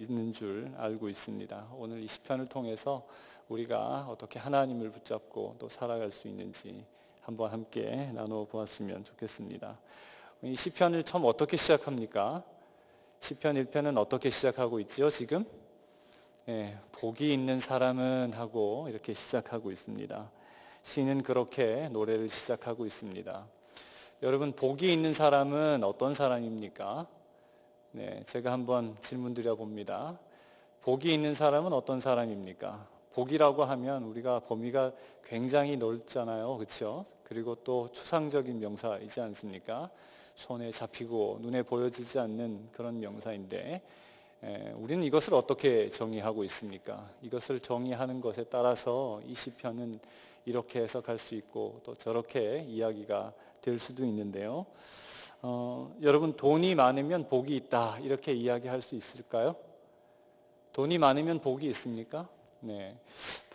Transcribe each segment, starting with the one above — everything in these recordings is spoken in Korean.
있는 줄 알고 있습니다. 오늘 이 시편을 통해서 우리가 어떻게 하나님을 붙잡고 또 살아갈 수 있는지 한번 함께 나누어 보았으면 좋겠습니다. 이 시편을 처음 어떻게 시작합니까? 시편 1편은 어떻게 시작하고 있지요, 지금? 복이 있는 사람은 하고 이렇게 시작하고 있습니다. 시는 그렇게 노래를 시작하고 있습니다. 여러분, 복이 있는 사람은 어떤 사람입니까? 제가 한번 질문 드려봅니다. 복이 있는 사람은 어떤 사람입니까? 복이라고 하면 우리가 범위가 굉장히 넓잖아요. 그렇죠? 그리고 또 추상적인 명사이지 않습니까? 손에 잡히고 눈에 보여지지 않는 그런 명사인데 우리는 이것을 어떻게 정의하고 있습니까? 이것을 정의하는 것에 따라서 이 시편은 이렇게 해석할 수 있고 또 저렇게 이야기가 될 수도 있는데요. 여러분, 돈이 많으면 복이 있다 이렇게 이야기할 수 있을까요? 돈이 많으면 복이 있습니까? 네.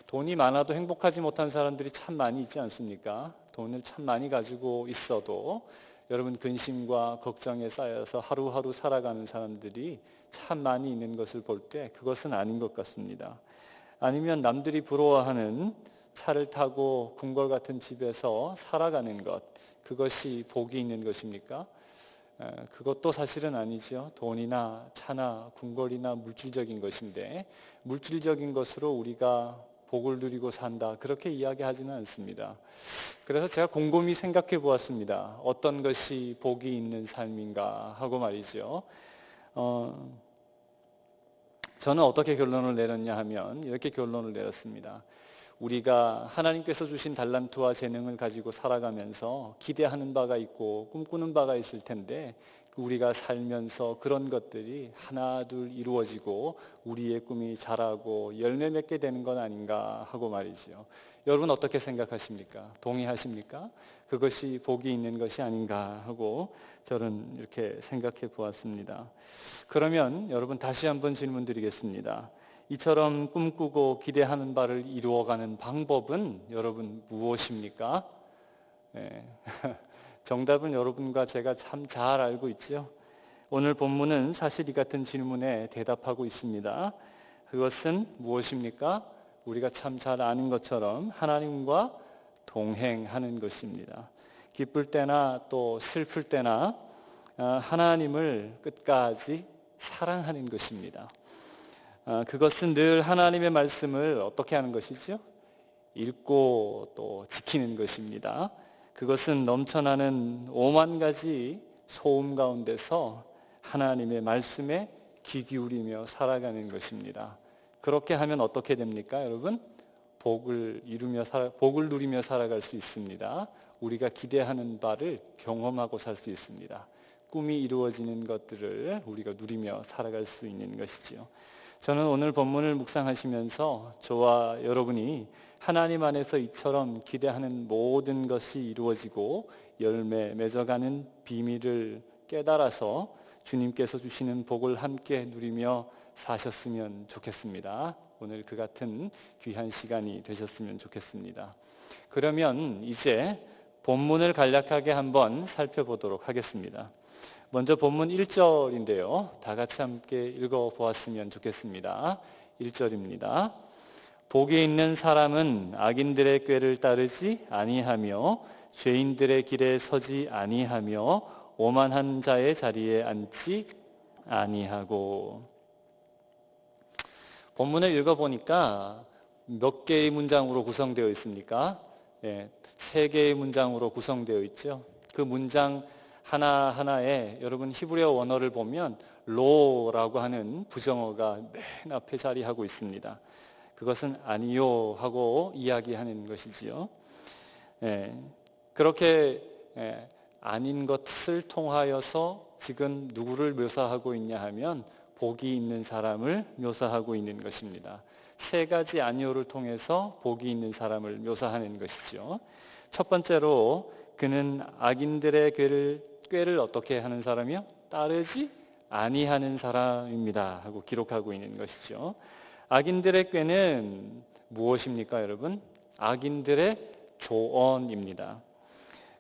돈이 많아도 행복하지 못한 사람들이 참 많이 있지 않습니까? 돈을 참 많이 가지고 있어도 여러분, 근심과 걱정에 쌓여서 하루하루 살아가는 사람들이 참 많이 있는 것을 볼 때 그것은 아닌 것 같습니다. 아니면 남들이 부러워하는 차를 타고 궁궐 같은 집에서 살아가는 것, 그것이 복이 있는 것입니까? 그것도 사실은 아니죠. 돈이나 차나 궁궐이나 물질적인 것인데 물질적인 것으로 우리가 복을 누리고 산다, 그렇게 이야기하지는 않습니다. 그래서 제가 곰곰이 생각해 보았습니다. 어떤 것이 복이 있는 삶인가 하고 말이죠. 저는 어떻게 결론을 내렸냐 하면 이렇게 결론을 내렸습니다. 우리가 하나님께서 주신 달란트와 재능을 가지고 살아가면서 기대하는 바가 있고 꿈꾸는 바가 있을 텐데 우리가 살면서 그런 것들이 하나 둘 이루어지고 우리의 꿈이 자라고 열매 맺게 되는 건 아닌가 하고 말이죠. 여러분, 어떻게 생각하십니까? 동의하십니까? 그것이 복이 있는 것이 아닌가 하고 저는 이렇게 생각해 보았습니다. 그러면 여러분, 다시 한번 질문 드리겠습니다. 이처럼 꿈꾸고 기대하는 바를 이루어가는 방법은 여러분 무엇입니까? 정답은 여러분과 제가 참 잘 알고 있죠. 오늘 본문은 사실 이 같은 질문에 대답하고 있습니다. 그것은 무엇입니까? 우리가 참 잘 아는 것처럼 하나님과 동행하는 것입니다. 기쁠 때나 또 슬플 때나 하나님을 끝까지 사랑하는 것입니다. 그것은 늘 하나님의 말씀을 어떻게 하는 것이죠? 읽고 또 지키는 것입니다. 그것은 넘쳐나는 5만 가지 소음 가운데서 하나님의 말씀에 귀 기울이며 살아가는 것입니다. 그렇게 하면 어떻게 됩니까, 여러분? 복을 누리며 살아갈 수 있습니다. 우리가 기대하는 바를 경험하고 살 수 있습니다. 꿈이 이루어지는 것들을 우리가 누리며 살아갈 수 있는 것이지요. 저는 오늘 본문을 묵상하시면서 저와 여러분이 하나님 안에서 이처럼 기대하는 모든 것이 이루어지고 열매 맺어가는 비밀을 깨달아서 주님께서 주시는 복을 함께 누리며 사셨으면 좋겠습니다. 오늘 그 같은 귀한 시간이 되셨으면 좋겠습니다. 그러면 이제 본문을 간략하게 한번 살펴보도록 하겠습니다. 먼저 본문 1절인데요. 다 같이 함께 읽어보았으면 좋겠습니다. 1절입니다. 복이 있는 사람은 악인들의 꾀를 따르지 아니하며 죄인들의 길에 서지 아니하며 오만한 자의 자리에 앉지 아니하고. 본문을 읽어보니까 몇 개의 문장으로 구성되어 있습니까? 3개의 문장으로 구성되어 있죠. 그 문장 하나하나에 여러분, 히브리어 원어를 보면 로라고 하는 부정어가 맨 앞에 자리하고 있습니다. 그것은 아니요 하고 이야기하는 것이지요. 그렇게 아닌 것을 통하여서 지금 누구를 묘사하고 있냐 하면 복이 있는 사람을 묘사하고 있는 것입니다. 3가지 아니요를 통해서 복이 있는 사람을 묘사하는 것이죠. 첫 번째로 그는 악인들의 꾀를 어떻게 하는 사람이요? 따르지 아니하는 사람입니다 하고 기록하고 있는 것이죠. 악인들의 꾀는 무엇입니까, 여러분? 악인들의 조언입니다.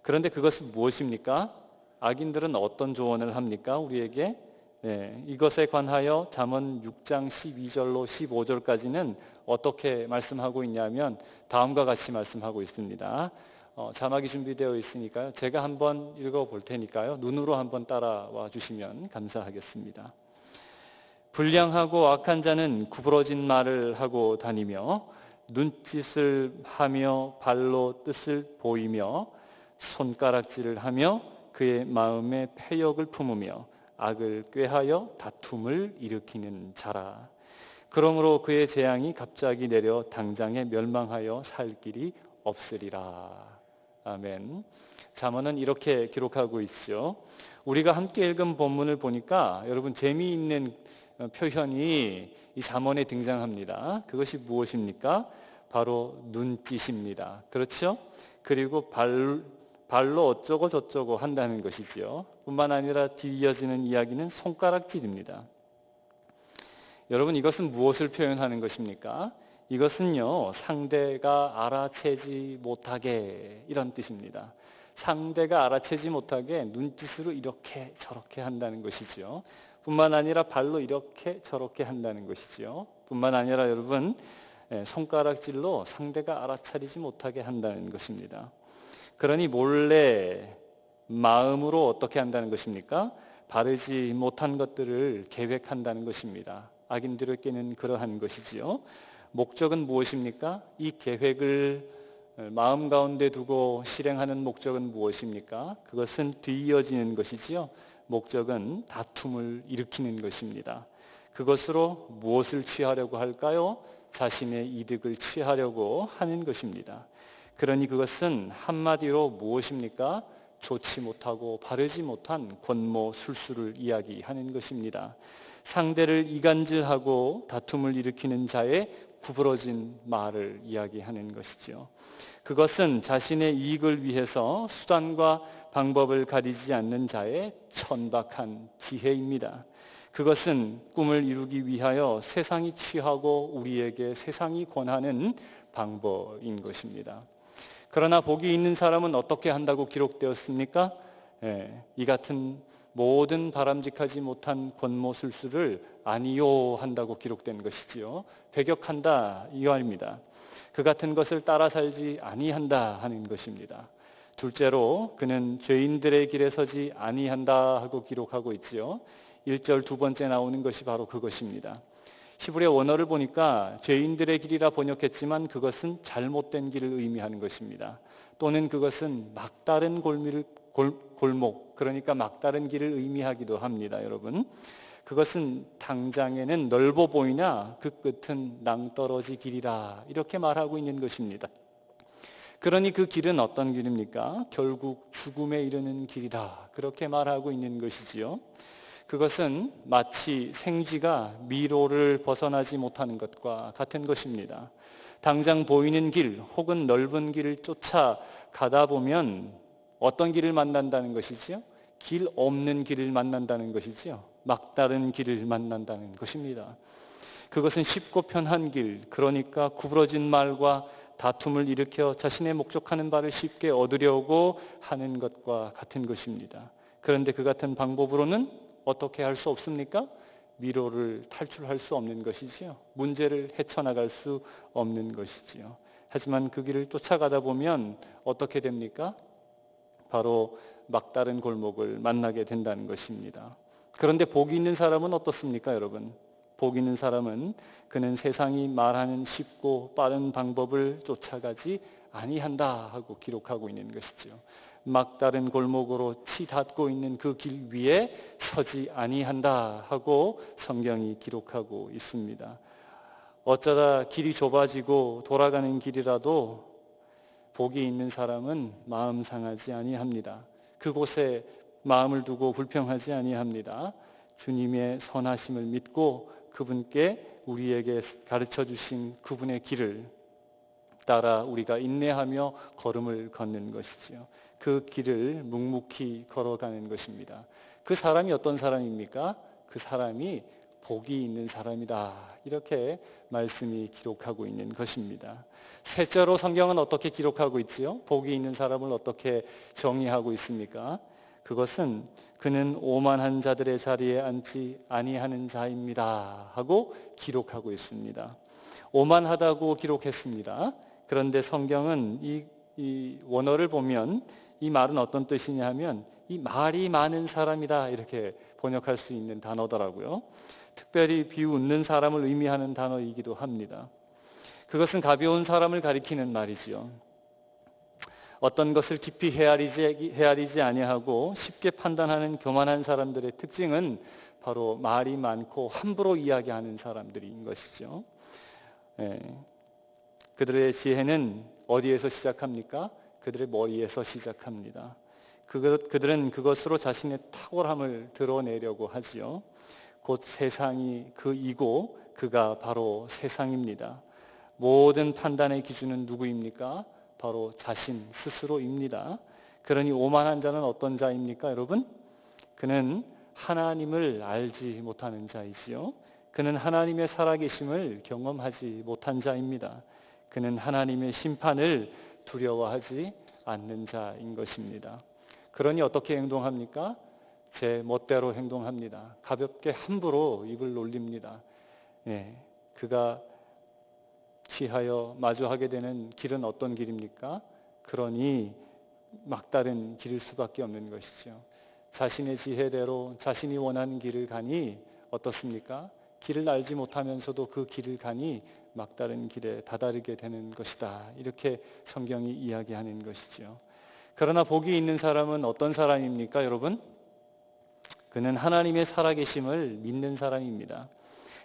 그런데 그것은 무엇입니까? 악인들은 어떤 조언을 합니까? 우리에게 이것에 관하여 잠언 6장 12절로 15절까지는 어떻게 말씀하고 있냐면 다음과 같이 말씀하고 있습니다. 자막이 준비되어 있으니까요. 제가 한번 읽어볼 테니까요. 눈으로 한번 따라와 주시면 감사하겠습니다. 불량하고 악한 자는 구부러진 말을 하고 다니며 눈짓을 하며 발로 뜻을 보이며 손가락질을 하며 그의 마음에 패역을 품으며 악을 꾀하여 다툼을 일으키는 자라. 그러므로 그의 재앙이 갑자기 내려 당장에 멸망하여 살 길이 없으리라. 아멘. 잠언은 이렇게 기록하고 있죠. 우리가 함께 읽은 본문을 보니까 여러분 재미있는 표현이 이 잠언에 등장합니다. 그것이 무엇입니까? 바로 눈짓입니다. 그렇죠? 그리고 발로 어쩌고 저쩌고 한다는 것이죠. 뿐만 아니라 뒤이어지는 이야기는 손가락질입니다. 여러분 이것은 무엇을 표현하는 것입니까? 이것은요, 상대가 알아채지 못하게 이런 뜻입니다. 상대가 알아채지 못하게 눈짓으로 이렇게 저렇게 한다는 것이죠. 뿐만 아니라 발로 이렇게 저렇게 한다는 것이죠. 뿐만 아니라 여러분 손가락질로 상대가 알아차리지 못하게 한다는 것입니다. 그러니 몰래 마음으로 어떻게 한다는 것입니까? 바르지 못한 것들을 계획한다는 것입니다. 악인들에게는 그러한 것이지요. 목적은 무엇입니까? 이 계획을 마음 가운데 두고 실행하는 목적은 무엇입니까? 그것은 뒤이어지는 것이지요. 목적은 다툼을 일으키는 것입니다. 그것으로 무엇을 취하려고 할까요? 자신의 이득을 취하려고 하는 것입니다. 그러니 그것은 한마디로 무엇입니까? 좋지 못하고 바르지 못한 권모술수를 이야기하는 것입니다. 상대를 이간질하고 다툼을 일으키는 자의 구부러진 말을 이야기하는 것이죠. 그것은 자신의 이익을 위해서 수단과 방법을 가리지 않는 자의 천박한 지혜입니다. 그것은 꿈을 이루기 위하여 세상이 취하고 우리에게 세상이 권하는 방법인 것입니다. 그러나 복이 있는 사람은 어떻게 한다고 기록되었습니까? 이 같은 모든 바람직하지 못한 권모술수를 아니요 한다고 기록된 것이지요. 배격한다 이 말입니다. 그 같은 것을 따라 살지 아니한다 하는 것입니다. 둘째로 그는 죄인들의 길에 서지 아니한다 하고 기록하고 있지요. 1절 두 번째 나오는 것이 바로 그것입니다. 히브리어 원어를 보니까 죄인들의 길이라 번역했지만 그것은 잘못된 길을 의미하는 것입니다. 또는 그것은 막다른 골목, 그러니까 막다른 길을 의미하기도 합니다. 여러분, 그것은 당장에는 넓어 보이나 그 끝은 낭떠러지 길이라 이렇게 말하고 있는 것입니다. 그러니 그 길은 어떤 길입니까? 결국 죽음에 이르는 길이다 그렇게 말하고 있는 것이지요. 그것은 마치 생쥐가 미로를 벗어나지 못하는 것과 같은 것입니다. 당장 보이는 길 혹은 넓은 길을 쫓아가다 보면 어떤 길을 만난다는 것이지요? 길 없는 길을 만난다는 것이지요. 막다른 길을 만난다는 것입니다. 그것은 쉽고 편한 길, 그러니까 구부러진 말과 다툼을 일으켜 자신의 목적하는 바를 쉽게 얻으려고 하는 것과 같은 것입니다. 그런데 그 같은 방법으로는 어떻게 할 수 없습니까? 미로를 탈출할 수 없는 것이지요. 문제를 헤쳐나갈 수 없는 것이지요. 하지만 그 길을 쫓아가다 보면 어떻게 됩니까? 바로 막다른 골목을 만나게 된다는 것입니다. 그런데 복이 있는 사람은 어떻습니까, 여러분? 복 있는 사람은 그는 세상이 말하는 쉽고 빠른 방법을 쫓아가지 아니한다 하고 기록하고 있는 것이죠. 막다른 골목으로 치닫고 있는 그 길 위에 서지 아니한다 하고 성경이 기록하고 있습니다. 어쩌다 길이 좁아지고 돌아가는 길이라도 복이 있는 사람은 마음 상하지 아니합니다. 그곳에 마음을 두고 불평하지 아니합니다. 주님의 선하심을 믿고 그분께 우리에게 가르쳐 주신 그분의 길을 따라 우리가 인내하며 걸음을 걷는 것이지요. 그 길을 묵묵히 걸어가는 것입니다. 그 사람이 어떤 사람입니까? 그 사람이 복이 있는 사람이다. 이렇게 말씀이 기록하고 있는 것입니다. 셋째로 성경은 어떻게 기록하고 있지요? 복이 있는 사람을 어떻게 정의하고 있습니까? 그것은 그는 오만한 자들의 자리에 앉지 아니하는 자입니다 하고 기록하고 있습니다. 오만하다고 기록했습니다. 그런데 성경은 이 원어를 보면 이 말은 어떤 뜻이냐 하면 이 말이 많은 사람이다 이렇게 번역할 수 있는 단어더라고요. 특별히 비웃는 사람을 의미하는 단어이기도 합니다. 그것은 가벼운 사람을 가리키는 말이지요. 어떤 것을 깊이 헤아리지 아니하고 쉽게 판단하는 교만한 사람들의 특징은 바로 말이 많고 함부로 이야기하는 사람들인 것이죠. 그들의 지혜는 어디에서 시작합니까? 그들의 머리에서 시작합니다. 그들은 그것으로 자신의 탁월함을 드러내려고 하지요. 곧 세상이 그이고 그가 바로 세상입니다. 모든 판단의 기준은 누구입니까? 바로 자신 스스로입니다. 그러니 오만한 자는 어떤 자입니까, 여러분? 그는 하나님을 알지 못하는 자이지요. 그는 하나님의 살아계심을 경험하지 못한 자입니다. 그는 하나님의 심판을 두려워하지 않는 자인 것입니다. 그러니 어떻게 행동합니까? 제 멋대로 행동합니다. 가볍게 함부로 입을 놀립니다. 그가 취하여 마주하게 되는 길은 어떤 길입니까? 그러니 막다른 길일 수밖에 없는 것이죠. 자신의 지혜대로 자신이 원하는 길을 가니 어떻습니까? 길을 알지 못하면서도 그 길을 가니 막다른 길에 다다르게 되는 것이다. 이렇게 성경이 이야기하는 것이죠. 그러나 복이 있는 사람은 어떤 사람입니까, 여러분? 그는 하나님의 살아계심을 믿는 사람입니다.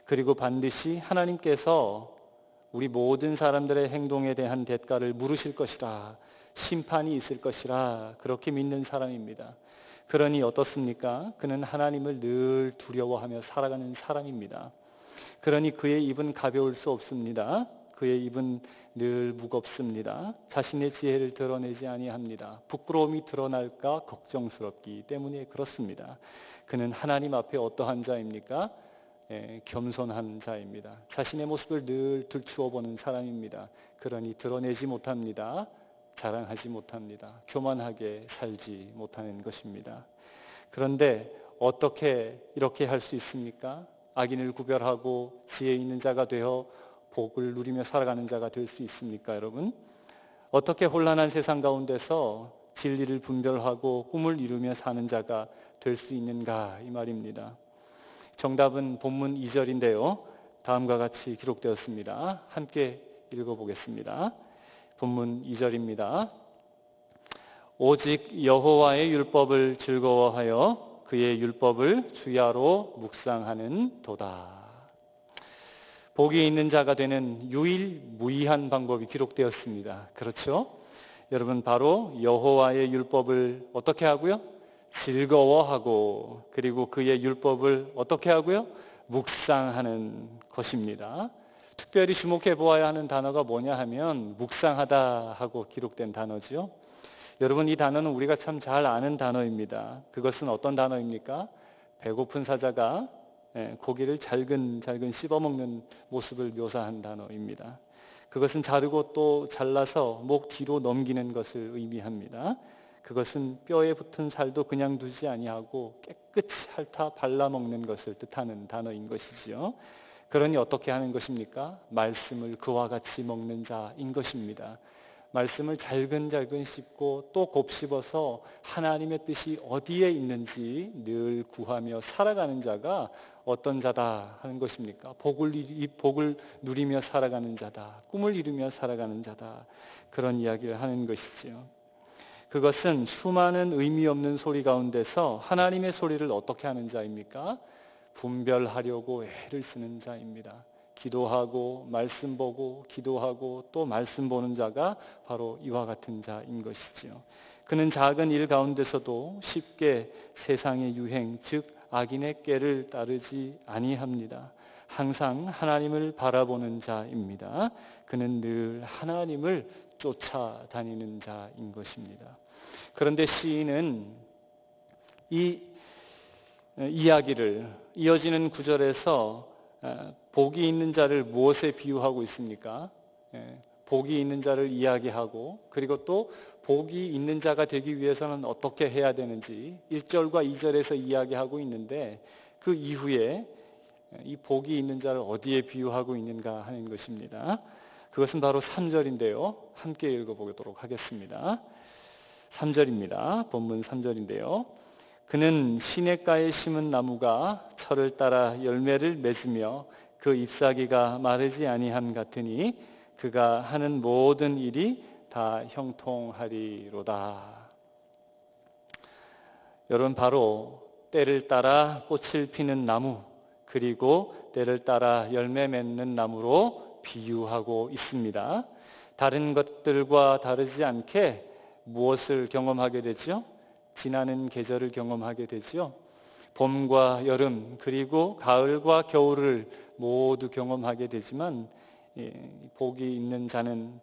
그리고 반드시 하나님께서 우리 모든 사람들의 행동에 대한 대가를 물으실 것이라, 심판이 있을 것이라 그렇게 믿는 사람입니다. 그러니 어떻습니까? 그는 하나님을 늘 두려워하며 살아가는 사람입니다. 그러니 그의 입은 가벼울 수 없습니다. 그의 입은 늘 무겁습니다. 자신의 지혜를 드러내지 아니합니다. 부끄러움이 드러날까 걱정스럽기 때문에 그렇습니다. 그는 하나님 앞에 어떠한 자입니까? 겸손한 자입니다. 자신의 모습을 늘 들추어 보는 사람입니다. 그러니 드러내지 못합니다. 자랑하지 못합니다. 교만하게 살지 못하는 것입니다. 그런데 어떻게 이렇게 할 수 있습니까? 악인을 구별하고 지혜 있는 자가 되어 복을 누리며 살아가는 자가 될 수 있습니까, 여러분? 어떻게 혼란한 세상 가운데서 진리를 분별하고 꿈을 이루며 사는 자가 될 수 있는가, 이 말입니다. 정답은 본문 2절인데요. 다음과 같이 기록되었습니다. 함께 읽어보겠습니다. 본문 2절입니다. 오직 여호와의 율법을 즐거워하여 그의 율법을 주야로 묵상하는 도다. 복이 있는 자가 되는 유일무이한 방법이 기록되었습니다. 그렇죠? 여러분, 바로 여호와의 율법을 어떻게 하고요? 즐거워하고, 그리고 그의 율법을 어떻게 하고요? 묵상하는 것입니다. 특별히 주목해 보아야 하는 단어가 뭐냐 하면 묵상하다 하고 기록된 단어죠. 여러분, 이 단어는 우리가 참 잘 아는 단어입니다. 그것은 어떤 단어입니까? 배고픈 사자가 고기를 잘근 씹어먹는 모습을 묘사한 단어입니다. 그것은 자르고 또 잘라서 목 뒤로 넘기는 것을 의미합니다. 그것은 뼈에 붙은 살도 그냥 두지 아니하고 깨끗이 핥아 발라먹는 것을 뜻하는 단어인 것이지요. 그러니 어떻게 하는 것입니까? 말씀을 그와 같이 먹는 자인 것입니다. 말씀을 잘근 씹고 또 곱씹어서 하나님의 뜻이 어디에 있는지 늘 구하며 살아가는 자가 어떤 자다 하는 것입니까? 복을 누리며 살아가는 자다. 꿈을 이루며 살아가는 자다. 그런 이야기를 하는 것이지요. 그것은 수많은 의미 없는 소리 가운데서 하나님의 소리를 어떻게 하는 자입니까? 분별하려고 애를 쓰는 자입니다. 기도하고 말씀 보고 기도하고 또 말씀 보는 자가 바로 이와 같은 자인 것이지요. 그는 작은 일 가운데서도 쉽게 세상의 유행, 즉 악인의 꾀를 따르지 아니합니다. 항상 하나님을 바라보는 자입니다. 그는 늘 하나님을 쫓아다니는 자인 것입니다. 그런데 시인은 이 이야기를 이어지는 구절에서 복이 있는 자를 무엇에 비유하고 있습니까? 복이 있는 자를 이야기하고, 그리고 또 복이 있는 자가 되기 위해서는 어떻게 해야 되는지 1절과 2절에서 이야기하고 있는데, 그 이후에 이 복이 있는 자를 어디에 비유하고 있는가 하는 것입니다. 그것은 바로 3절인데요. 함께 읽어보도록 하겠습니다. 3절입니다. 본문 3절인데요. 그는 시냇가에 심은 나무가 철을 따라 열매를 맺으며 그 잎사귀가 마르지 아니함 같으니 그가 하는 모든 일이 다 형통하리로다. 여러분, 바로 때를 따라 꽃을 피는 나무, 그리고 때를 따라 열매 맺는 나무로 비유하고 있습니다. 다른 것들과 다르지 않게 무엇을 경험하게 되죠? 지나는 계절을 경험하게 되죠. 봄과 여름, 그리고 가을과 겨울을 모두 경험하게 되지만, 복이 있는 자는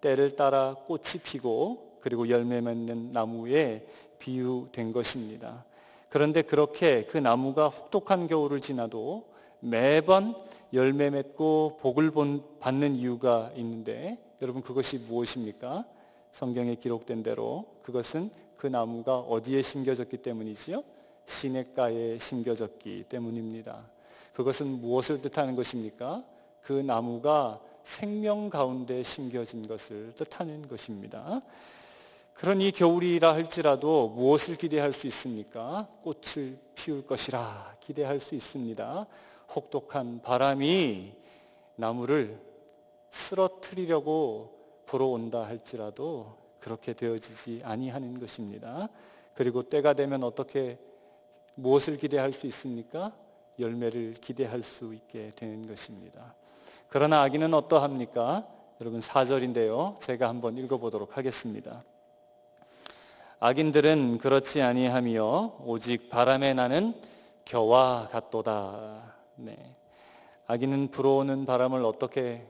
때를 따라 꽃이 피고 그리고 열매 맺는 나무에 비유된 것입니다. 그런데 그렇게 그 나무가 혹독한 겨울을 지나도 매번 열매 맺고 복을 받는 이유가 있는데, 여러분, 그것이 무엇입니까? 성경에 기록된 대로 그것은 그 나무가 어디에 심겨졌기 때문이지요? 시냇가에 심겨졌기 때문입니다. 그것은 무엇을 뜻하는 것입니까? 그 나무가 생명 가운데 심겨진 것을 뜻하는 것입니다. 그러니 겨울이라 할지라도 무엇을 기대할 수 있습니까? 꽃을 피울 것이라 기대할 수 있습니다. 혹독한 바람이 나무를 쓰러뜨리려고 불어온다 할지라도 그렇게 되어지지 아니하는 것입니다. 그리고 때가 되면 무엇을 기대할 수 있습니까? 열매를 기대할 수 있게 되는 것입니다. 그러나 악인은 어떠합니까? 여러분, 4절인데요. 제가 한번 읽어보도록 하겠습니다. 악인들은 그렇지 아니하며 오직 바람에 나는 겨와 같도다. 네. 악인은 불어오는 바람을 어떻게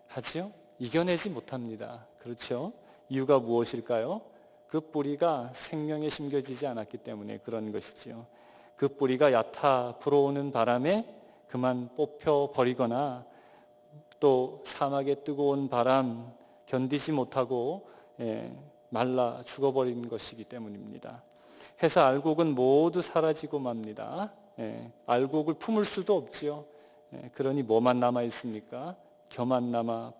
하지요? 이겨내지 못합니다. 그렇죠? 이유가 무엇일까요? 그 뿌리가 생명에 심겨지지 않았기 때문에 그런 것이지요. 그 뿌리가 얕아 불어오는 바람에 그만 뽑혀 버리거나, 또 사막의 뜨거운 바람 견디지 못하고 말라 죽어버린 것이기 때문입니다. 해서 알곡은 모두 사라지고 맙니다. 알곡을 품을 수도 없지요. 그러니 뭐만 남아 있습니까? 겨만 남아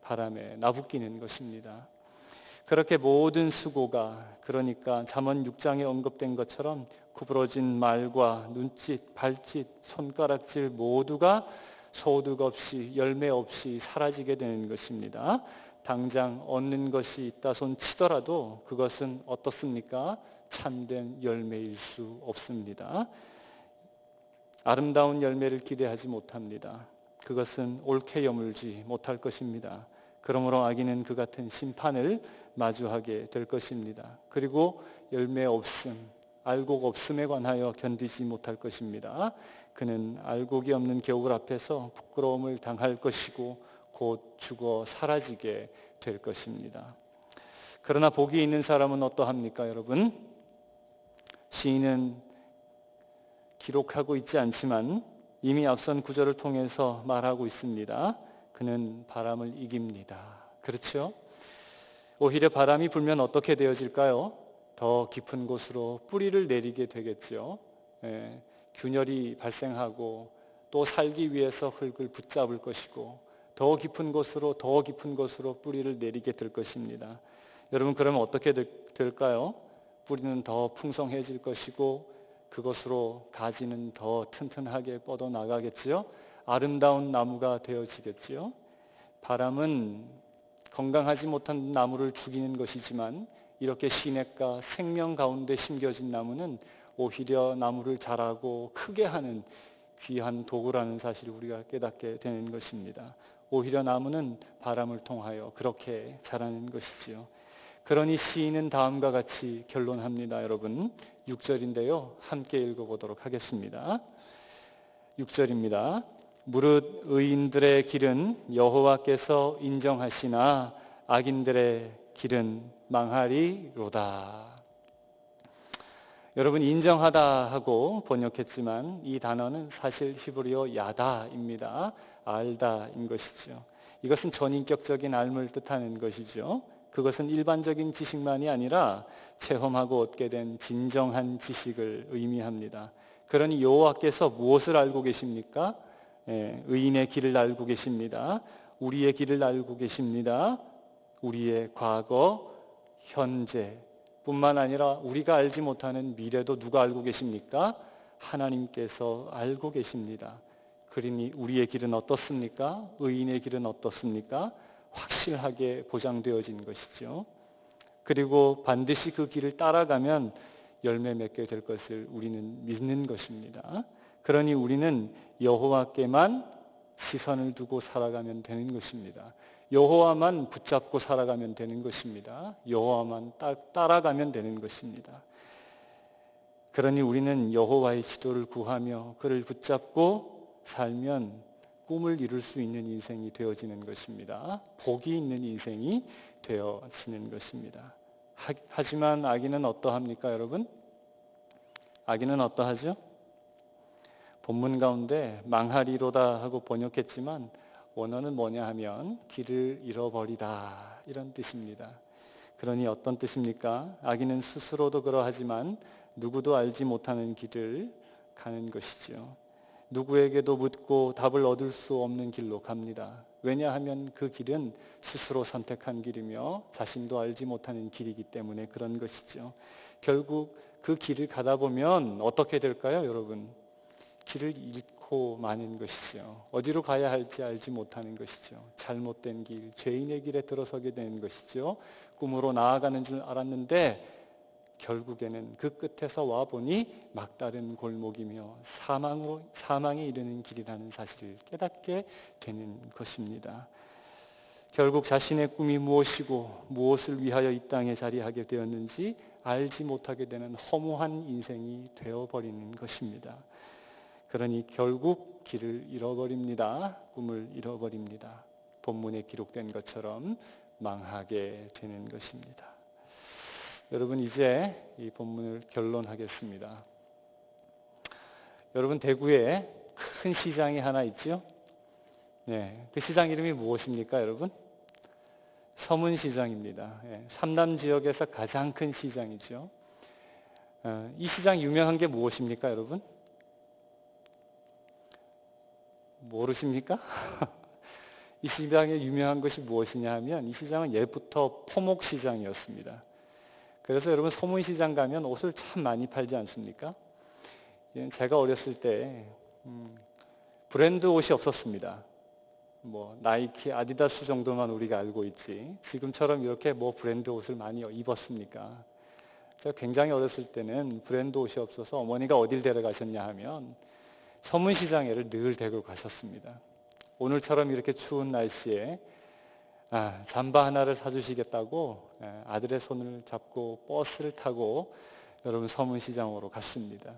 바람에 나부끼는 것입니다. 그렇게 모든 수고가, 그러니까 잠언 6장에 언급된 것처럼 구부러진 말과 눈짓, 발짓, 손가락질 모두가 소득 없이, 열매 없이 사라지게 되는 것입니다. 당장 얻는 것이 있다 손 치더라도 그것은 어떻습니까? 참된 열매일 수 없습니다. 아름다운 열매를 기대하지 못합니다. 그것은 옳게 여물지 못할 것입니다. 그러므로 악인은 그 같은 심판을 마주하게 될 것입니다. 그리고 열매 없음, 알곡 없음에 관하여 견디지 못할 것입니다. 그는 알곡이 없는 겨울 앞에서 부끄러움을 당할 것이고 곧 죽어 사라지게 될 것입니다. 그러나 복이 있는 사람은 어떠합니까, 여러분? 시인은 기록하고 있지 않지만 이미 앞선 구절을 통해서 말하고 있습니다. 그는 바람을 이깁니다. 그렇죠? 오히려 바람이 불면 어떻게 되어질까요? 더 깊은 곳으로 뿌리를 내리게 되겠죠. 균열이 발생하고 또 살기 위해서 흙을 붙잡을 것이고 더 깊은 곳으로 뿌리를 내리게 될 것입니다. 여러분, 그러면 어떻게 될까요? 뿌리는 더 풍성해질 것이고 그것으로 가지는 더 튼튼하게 뻗어나가겠지요. 아름다운 나무가 되어지겠지요. 바람은 건강하지 못한 나무를 죽이는 것이지만 이렇게 시냇가 생명 가운데 심겨진 나무는 오히려 나무를 자라고 크게 하는 귀한 도구라는 사실을 우리가 깨닫게 되는 것입니다. 오히려 나무는 바람을 통하여 그렇게 자라는 것이지요. 그러니 시인은 다음과 같이 결론합니다. 여러분, 6절인데요. 함께 읽어보도록 하겠습니다. 6절입니다. 무릇 의인들의 길은 여호와께서 인정하시나 악인들의 길은 망하리로다. 여러분, 인정하다 하고 번역했지만 이 단어는 사실 히브리어 야다입니다. 알다인 것이죠. 이것은 전인격적인 삶을 뜻하는 것이죠. 그것은 일반적인 지식만이 아니라 체험하고 얻게 된 진정한 지식을 의미합니다. 그러니 여호와께서 무엇을 알고 계십니까? 의인의 길을 알고 계십니다. 우리의 길을 알고 계십니다. 우리의 과거, 현재 뿐만 아니라 우리가 알지 못하는 미래도 누가 알고 계십니까? 하나님께서 알고 계십니다. 그러니 우리의 길은 어떻습니까? 의인의 길은 어떻습니까? 확실하게 보장되어진 것이죠. 그리고 반드시 그 길을 따라가면 열매 맺게 될 것을 우리는 믿는 것입니다. 그러니 우리는 여호와께만 시선을 두고 살아가면 되는 것입니다. 여호와만 붙잡고 살아가면 되는 것입니다. 여호와만 따라가면 되는 것입니다. 그러니 우리는 여호와의 지도를 구하며 그를 붙잡고 살면 꿈을 이룰 수 있는 인생이 되어지는 것입니다. 복이 있는 인생이 되어지는 것입니다. 하지만 악인은 어떠합니까, 여러분? 악인은 어떠하죠? 본문 가운데 망하리로다 하고 번역했지만 원어는 뭐냐 하면 길을 잃어버리다 이런 뜻입니다. 그러니 어떤 뜻입니까? 악인은 스스로도 그러하지만 누구도 알지 못하는 길을 가는 것이죠. 누구에게도 묻고 답을 얻을 수 없는 길로 갑니다. 왜냐하면 그 길은 스스로 선택한 길이며 자신도 알지 못하는 길이기 때문에 그런 것이죠. 결국 그 길을 가다 보면 어떻게 될까요, 여러분? 길을 잃고 마는 것이죠. 어디로 가야 할지 알지 못하는 것이죠. 잘못된 길, 죄인의 길에 들어서게 되는 것이죠. 꿈으로 나아가는 줄 알았는데 결국에는 그 끝에서 와보니 막다른 골목이며 사망에 이르는 길이라는 사실을 깨닫게 되는 것입니다. 결국 자신의 꿈이 무엇이고 무엇을 위하여 이 땅에 자리하게 되었는지 알지 못하게 되는 허무한 인생이 되어버리는 것입니다. 그러니 결국 길을 잃어버립니다. 꿈을 잃어버립니다. 본문에 기록된 것처럼 망하게 되는 것입니다. 여러분, 이제 이 본문을 결론하겠습니다. 여러분, 대구에 큰 시장이 하나 있죠? 네, 그 시장 이름이 무엇입니까, 여러분? 서문시장입니다. 삼남 지역에서 가장 큰 시장이죠. 이 시장 유명한 게 무엇입니까, 여러분? 모르십니까? 이 시장의 유명한 것이 무엇이냐 하면 이 시장은 예부터 포목시장이었습니다. 그래서 여러분 서문시장 가면 옷을 참 많이 팔지 않습니까? 제가 어렸을 때 브랜드 옷이 없었습니다. 뭐 나이키, 아디다스 정도만 우리가 알고 있지 지금처럼 이렇게 뭐 브랜드 옷을 많이 입었습니까? 제가 굉장히 어렸을 때는 브랜드 옷이 없어서 어머니가 어딜 데려가셨냐 하면 서문시장에를 늘 데리고 가셨습니다. 오늘처럼 이렇게 추운 날씨에 잠바 하나를 사주시겠다고 아들의 손을 잡고 버스를 타고 여러분 서문시장으로 갔습니다.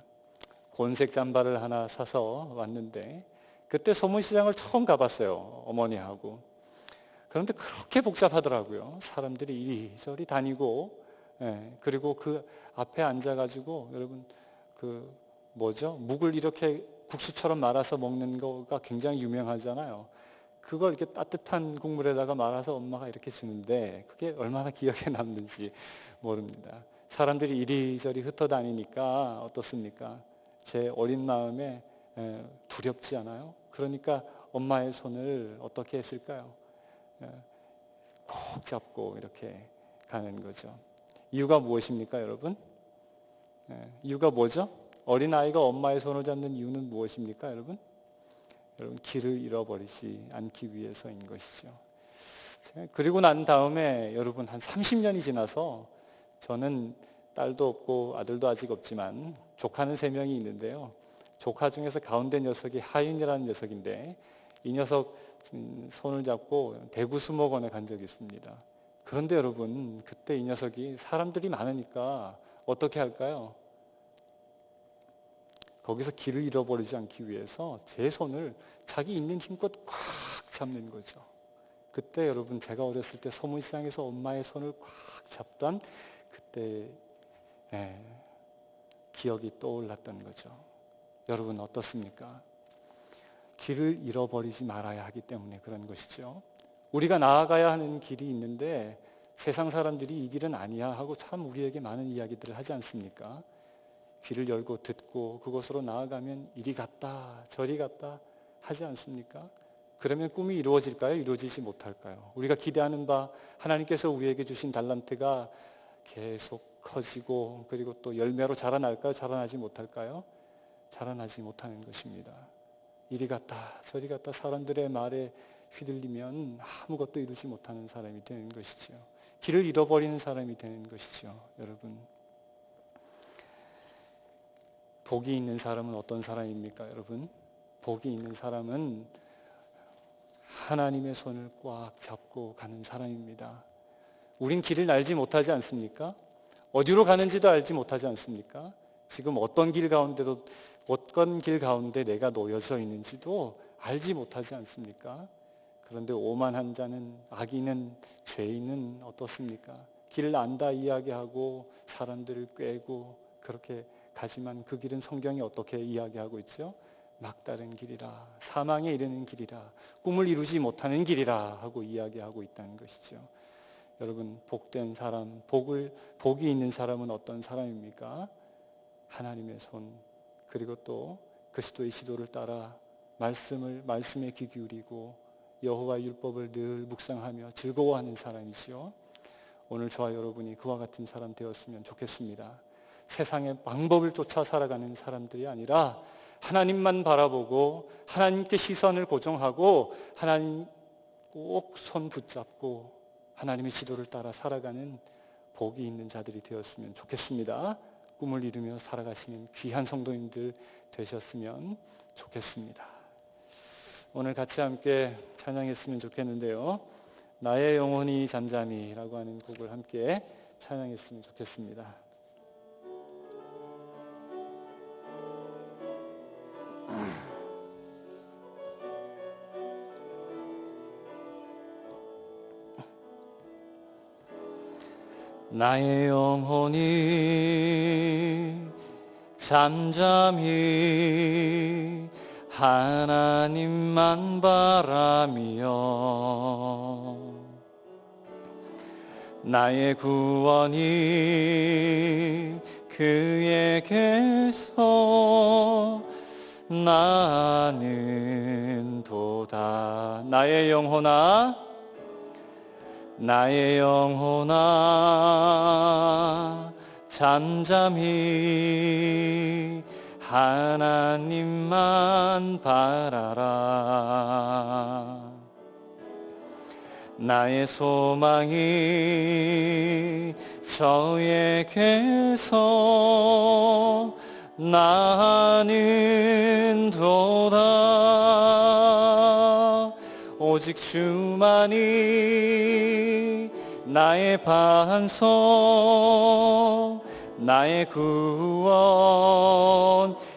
곤색 잠바를 하나 사서 왔는데 그때 서문시장을 처음 가봤어요, 어머니하고. 그런데 그렇게 복잡하더라고요. 사람들이 이리저리 다니고 그리고 그 앞에 앉아가지고 여러분 묵을 이렇게 국수처럼 말아서 먹는 거가 굉장히 유명하잖아요. 그걸 이렇게 따뜻한 국물에다가 말아서 엄마가 이렇게 주는데 그게 얼마나 기억에 남는지 모릅니다. 사람들이 이리저리 흩어다니니까 어떻습니까? 제 어린 마음에 두렵지 않아요? 그러니까 엄마의 손을 어떻게 했을까요? 꼭 잡고 이렇게 가는 거죠. 이유가 무엇입니까, 여러분? 이유가 뭐죠? 어린아이가 엄마의 손을 잡는 이유는 무엇입니까, 여러분? 여러분, 길을 잃어버리지 않기 위해서인 것이죠. 그리고 난 다음에 여러분 한 30년이 지나서 저는 딸도 없고 아들도 아직 없지만 조카는 3명이 있는데요. 조카 중에서 가운데 녀석이 하윤이라는 녀석인데 이 녀석 손을 잡고 대구 수목원에 간 적이 있습니다. 그런데 여러분 그때 이 녀석이 사람들이 많으니까 어떻게 할까요? 거기서 길을 잃어버리지 않기 위해서 제 손을 자기 있는 힘껏 꽉 잡는 거죠. 그때 여러분 제가 어렸을 때 서문시장에서 엄마의 손을 꽉 잡던 그때 기억이 떠올랐던 거죠. 여러분 어떻습니까? 길을 잃어버리지 말아야 하기 때문에 그런 것이죠. 우리가 나아가야 하는 길이 있는데 세상 사람들이 이 길은 아니야 하고 참 우리에게 많은 이야기들을 하지 않습니까? 귀를 열고 듣고 그곳으로 나아가면 이리 갔다 저리 갔다 하지 않습니까? 그러면 꿈이 이루어질까요? 이루어지지 못할까요? 우리가 기대하는 바 하나님께서 우리에게 주신 달란트가 계속 커지고 그리고 또 열매로 자라날까요? 자라나지 못할까요? 자라나지 못하는 것입니다. 이리 갔다 저리 갔다 사람들의 말에 휘둘리면 아무것도 이루지 못하는 사람이 되는 것이죠. 길을 잃어버리는 사람이 되는 것이죠. 여러분, 복이 있는 사람은 어떤 사람입니까? 여러분, 복이 있는 사람은 하나님의 손을 꽉 잡고 가는 사람입니다. 우린 길을 알지 못하지 않습니까? 어디로 가는지도 알지 못하지 않습니까? 지금 어떤 길 가운데 내가 놓여져 있는지도 알지 못하지 않습니까? 그런데 오만한 자는, 악인은, 죄인은 어떻습니까? 길을 안다 이야기하고 사람들을 꾀고 그렇게 가지만 그 길은 성경이 어떻게 이야기하고 있죠? 막다른 길이라, 사망에 이르는 길이라, 꿈을 이루지 못하는 길이라 하고 이야기하고 있다는 것이죠. 여러분, 복된 사람, 복이 있는 사람은 어떤 사람입니까? 하나님의 손, 그리고 또 그리스도의 지도를 따라 말씀에 귀 기울이고 여호와의 율법을 늘 묵상하며 즐거워하는 사람이지요. 오늘 저와 여러분이 그와 같은 사람 되었으면 좋겠습니다. 세상의 방법을 쫓아 살아가는 사람들이 아니라 하나님만 바라보고 하나님께 시선을 고정하고 하나님 꼭 손 붙잡고 하나님의 지도를 따라 살아가는 복이 있는 자들이 되었으면 좋겠습니다. 꿈을 이루며 살아가시는 귀한 성도님들 되셨으면 좋겠습니다. 오늘 같이 함께 찬양했으면 좋겠는데요. 나의 영혼이 잠잠히 라고 하는 곡을 함께 찬양했으면 좋겠습니다. 나의 영혼이 잠잠히 하나님만 바라며 나의 구원이 그에게서 나는 도다. 나의 영혼아 잠잠히 하나님만 바라라. 나의 소망이 저에게서 나는 도다. 오직 주만이 나의 반석 나의 구원이시니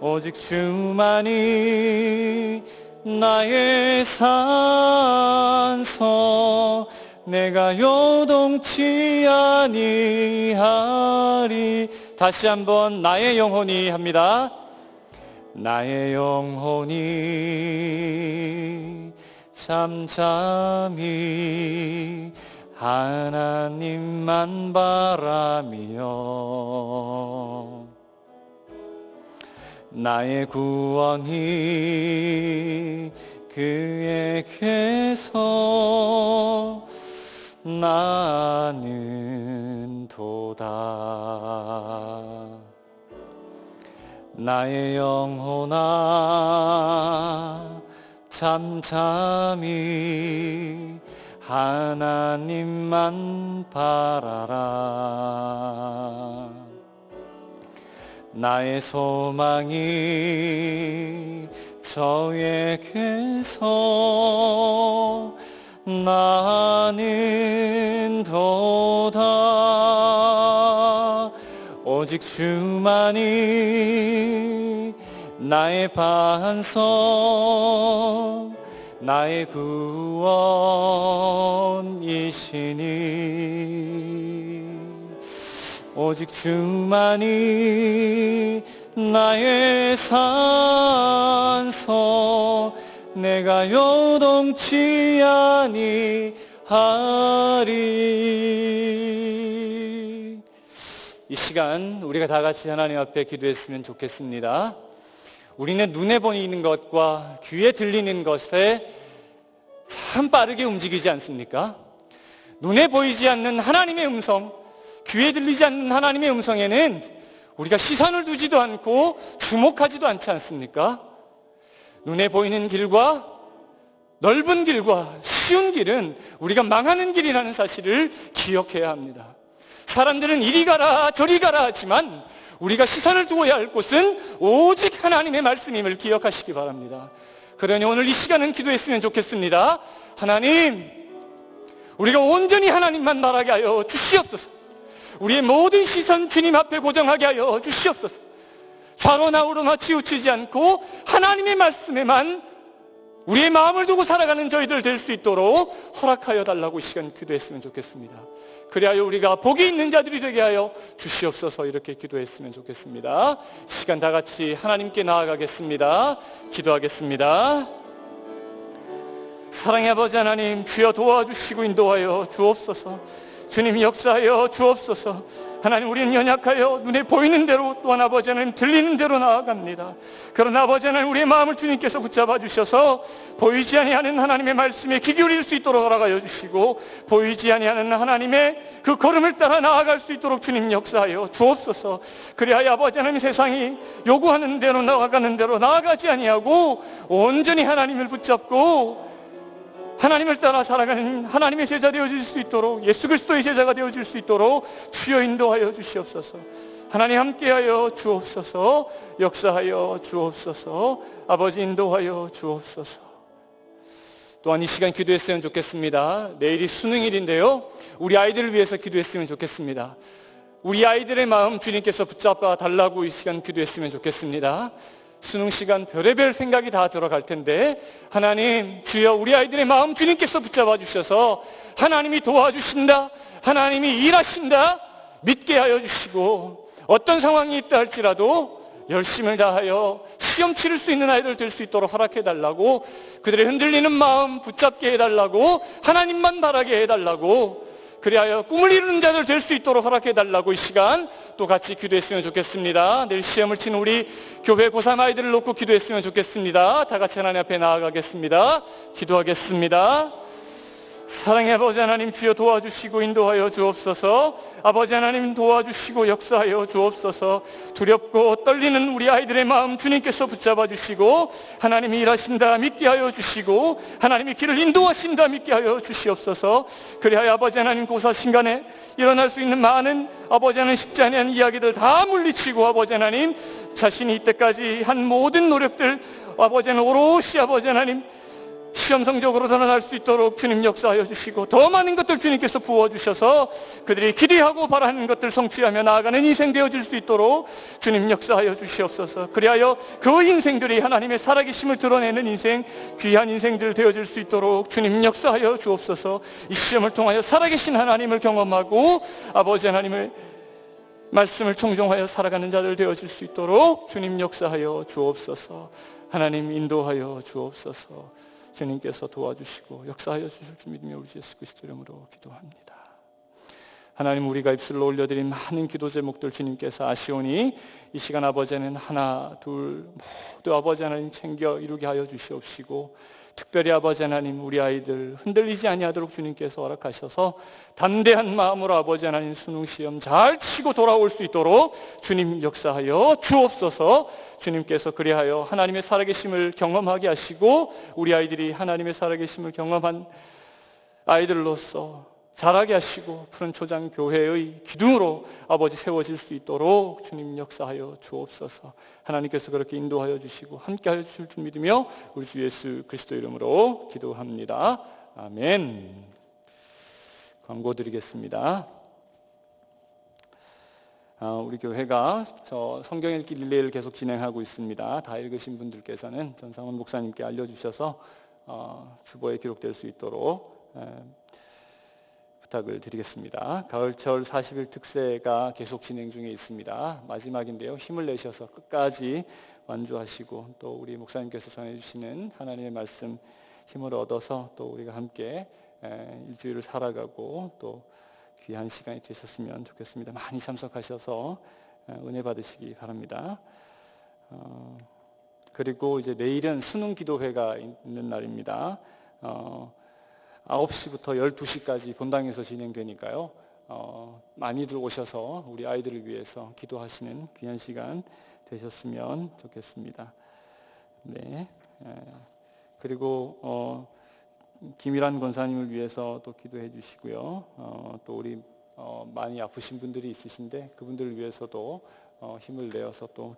오직 주만이 나의 산석 내가 요동치 아니하리. 다시 한번 나의 영혼이 합니다. 나의 영혼이 잠잠히 하나님만 바라며 나의 구원이 그에게서 나는 도다. 나의 영혼아 잠잠히 하나님만 바라라. 나의 소망이 저에게서 나는 도다. 오직 주만이 나의 반석 나의 구원이시니 오직 주만이 나의 산석 위하여서 내가 요동치 아니하리. 이 시간 우리가 다 같이 하나님 앞에 기도했으면 좋겠습니다. 우리는 눈에 보이는 것과 귀에 들리는 것에 참 빠르게 움직이지 않습니까? 눈에 보이지 않는 하나님의 음성, 귀에 들리지 않는 하나님의 음성에는 우리가 시선을 두지도 않고 주목하지도 않지 않습니까? 눈에 보이는 길과 넓은 길과 쉬운 길은 우리가 망하는 길이라는 사실을 기억해야 합니다. 사람들은 이리 가라 저리 가라 하지만 우리가 시선을 두어야 할 곳은 오직 하나님의 말씀임을 기억하시기 바랍니다. 그러니 오늘 이 시간은 기도했으면 좋겠습니다. 하나님, 우리가 온전히 하나님만 말하게 하여 주시옵소서. 우리의 모든 시선 주님 앞에 고정하게 하여 주시옵소서. 좌로나 우로나 치우치지 않고 하나님의 말씀에만 우리의 마음을 두고 살아가는 저희들 될 수 있도록 허락하여 달라고 이 시간 기도했으면 좋겠습니다. 그리하여 우리가 복이 있는 자들이 되게 하여 주시옵소서. 이렇게 기도했으면 좋겠습니다. 시간 다 같이 하나님께 나아가겠습니다. 기도하겠습니다. 사랑의 아버지 하나님, 주여 도와주시고 인도하여 주옵소서. 주님 역사하여 주옵소서. 하나님, 우리는 연약하여 눈에 보이는 대로, 또한 아버지 하나님 들리는 대로 나아갑니다. 그러나 아버지 하나님, 우리의 마음을 주님께서 붙잡아 주셔서 보이지 아니하는 하나님의 말씀에 귀 기울일 수 있도록 허락하여 주시고, 보이지 아니하는 하나님의 그 걸음을 따라 나아갈 수 있도록 주님 역사하여 주옵소서. 그리하여 아버지 하나님, 세상이 요구하는 대로 나아가는 대로 나아가지 아니하고 온전히 하나님을 붙잡고 하나님을 따라 살아가는 하나님의 제자 되어질 수 있도록, 예수 그리스도의 제자가 되어질 수 있도록 주여 인도하여 주시옵소서. 하나님 함께하여 주옵소서. 역사하여 주옵소서. 아버지 인도하여 주옵소서. 또한 이 시간 기도했으면 좋겠습니다. 내일이 수능일인데요, 우리 아이들을 위해서 기도했으면 좋겠습니다. 우리 아이들의 마음 주님께서 붙잡아 달라고 이 시간 기도했으면 좋겠습니다. 수능 시간 별의별 생각이 다 들어갈 텐데, 하나님 주여 우리 아이들의 마음 주님께서 붙잡아 주셔서 하나님이 도와주신다, 하나님이 일하신다 믿게 하여 주시고, 어떤 상황이 있다 할지라도 열심을 다하여 시험 치를 수 있는 아이들 될 수 있도록 허락해 달라고, 그들의 흔들리는 마음 붙잡게 해달라고, 하나님만 바라게 해달라고, 그리하여 꿈을 이루는 자들 될 수 있도록 허락해 달라고 이 시간 또 같이 기도했으면 좋겠습니다. 내일 시험을 치는 우리 교회 고3 아이들을 놓고 기도했으면 좋겠습니다. 다 같이 하나님 앞에 나아가겠습니다. 기도하겠습니다. 사랑의 아버지 하나님, 주여 도와주시고 인도하여 주옵소서. 아버지 하나님 도와주시고 역사하여 주옵소서. 두렵고 떨리는 우리 아이들의 마음 주님께서 붙잡아 주시고, 하나님이 일하신다 믿게 하여 주시고, 하나님이 길을 인도하신다 믿게 하여 주시옵소서. 그리하여 아버지 하나님, 고사 신간에 일어날 수 있는 많은 아버지 하나님 쉽지 않은 이야기들 다 물리치고, 아버지 하나님 자신이 이때까지 한 모든 노력들 아버지 하나님 오롯이 아버지 하나님 시험 성적으로 드러날 수 있도록 주님 역사하여 주시고, 더 많은 것들 주님께서 부어주셔서 그들이 기대하고 바라는 것들 성취하며 나아가는 인생 되어질 수 있도록 주님 역사하여 주시옵소서. 그리하여 그 인생들이 하나님의 살아계심을 드러내는 인생, 귀한 인생들 되어질 수 있도록 주님 역사하여 주옵소서. 이 시험을 통하여 살아계신 하나님을 경험하고 아버지 하나님의 말씀을 청종하여 살아가는 자들 되어질 수 있도록 주님 역사하여 주옵소서. 하나님 인도하여 주옵소서. 주님께서 도와주시고 역사하여 주실 줄 믿으며 우리 예수 그리스도 이름으로 기도합니다. 하나님, 우리가 입술로 올려드린 많은 기도 제목들 주님께서 아시오니 이 시간 아버지는 하나 둘 모두 아버지 하나님 챙겨 이루게 하여 주시옵시고, 특별히 아버지 하나님 우리 아이들 흔들리지 아니하도록 주님께서 허락하셔서 담대한 마음으로 아버지 하나님 수능 시험 잘 치고 돌아올 수 있도록 주님 역사하여 주옵소서. 주님께서 그리하여 하나님의 살아계심을 경험하게 하시고, 우리 아이들이 하나님의 살아계심을 경험한 아이들로서 자라게 하시고 푸른 초장 교회의 기둥으로 아버지 세워질 수 있도록 주님 역사하여 주옵소서. 하나님께서 그렇게 인도하여 주시고 함께하여 주실 줄 믿으며 우리 주 예수 그리스도 이름으로 기도합니다. 아멘. 광고 드리겠습니다. 우리 교회가 성경 읽기 릴레이를 계속 진행하고 있습니다. 다 읽으신 분들께서는 전상훈 목사님께 알려주셔서 주보에 기록될 수 있도록 부탁을 드리겠습니다. 가을철 40일 특세가 계속 진행 중에 있습니다. 마지막인데요. 힘을 내셔서 끝까지 완주하시고 또 우리 목사님께서 전해주시는 하나님의 말씀 힘을 얻어서 또 우리가 함께 일주일을 살아가고 또 귀한 시간이 되셨으면 좋겠습니다. 많이 참석하셔서 은혜 받으시기 바랍니다. 그리고 이제 내일은 수능 기도회가 있는 날입니다. 9시부터 12시까지 본당에서 진행되니까요. 많이들 오셔서 우리 아이들을 위해서 기도하시는 귀한 시간 되셨으면 좋겠습니다. 네. 그리고 김일환 권사님을 위해서 또 기도해 주시고요. 또 우리 많이 아프신 분들이 있으신데 그분들을 위해서도 힘을 내어서 또